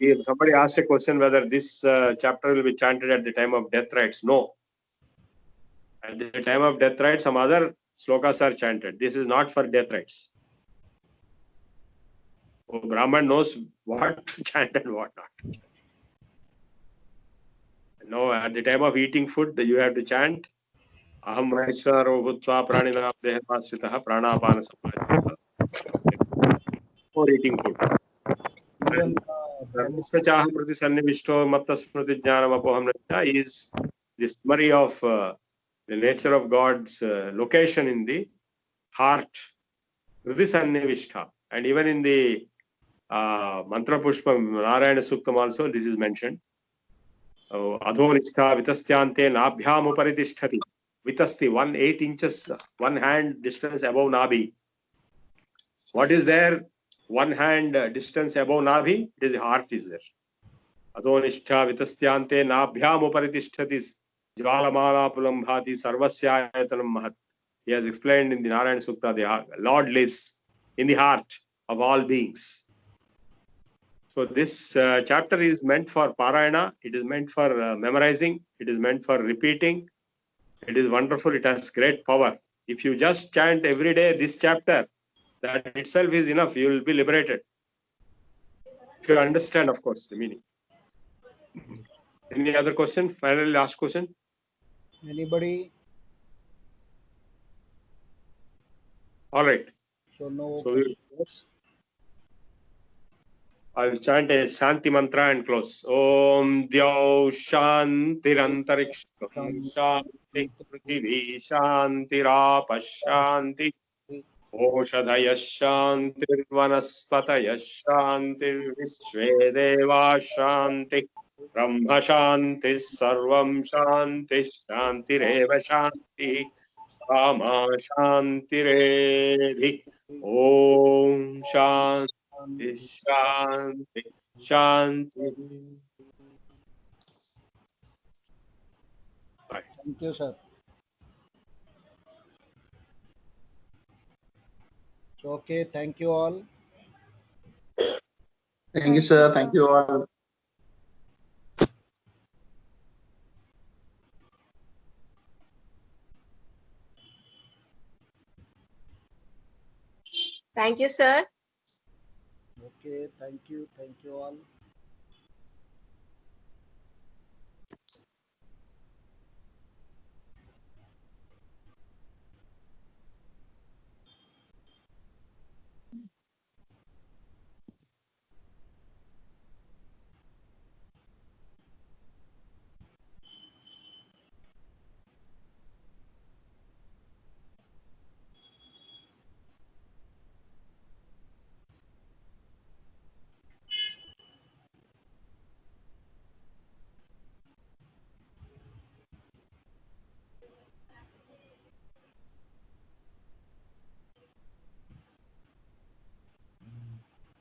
If somebody asked a question whether this chapter will be chanted at the time of death rites. No. At the time of death rites, some other slokas are chanted. This is not for death rites. So Brahman knows what to chant and what not. No, at the time of eating food, you have to chant Aham Vaishvaro Bhutva Praninam Dehapasritaha Pranapana Samayukta for eating food. Even Sarvasya Prati Sannivishto Matta Smriti Jnanam Apoham Nitya is the summary of the nature of God's location in the heart. Prati Sannivishta. And even in the Mantra Pushpam Narayana Suktam also this is mentioned. Adhonistha Vitastyante Nabhyam Uparitishthati. Vitasti, 8 inches, 1 hand distance above Nabhi. What is there? 1 hand distance above Nabhi? It is the heart is there. Adhonishtha Vitastyante Nabhyam Uparitishthati Jvalamala Pulambhati Sarvasya Ayatanam Mahat. He has explained in the Narayana Sukta, the Lord lives in the heart of all beings. So this chapter is meant for Parayana. It is meant for memorizing. It is meant for repeating. It is wonderful. It has great power. If you just chant every day this chapter, that itself is enough. You will be liberated. If you understand, of course, the meaning. Any other question? Finally, last question. anybody? All right. So no. So we will close. I will chant a Shanti mantra and close. Om Dyav Shantirantariksham Shanti Prithvi Shantirapa Shanti Oshadhaya Shantir Vanaspataya Shantir Vishve Deva Shanti Brahma Shanti Sarvam Shanti Shantireva Shanti Sama Shantiredhi Om Shanti Shanti Shanti. Thank you, sir. So, okay, thank you all. Thank you, sir. Thank you all. Thank you, sir. Okay, thank you all.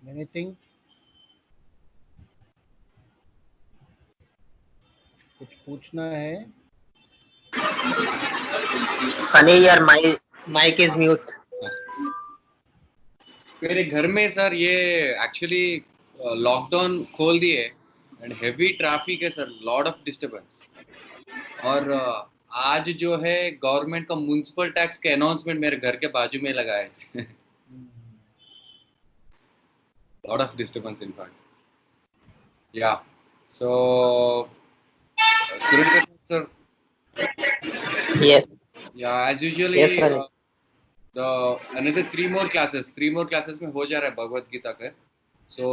Anything? कुछ पूछना है? Sunny, your mic is mute. मेरे घर में sir ये actually lockdown खोल दिए and heavy traffic है सर, लॉट ऑफ डिस्टर्बेंस. और आज जो है गवर्नमेंट का म्युनिसिपल टैक्स के अनाउंसमेंट मेरे घर के बाजू में लगा है. Lot of disturbance in fact. या सो sir. Yes. Yeah, as usually Yes, sir. the another 3 more classes में हो जा रहा है भगवत गीता का. So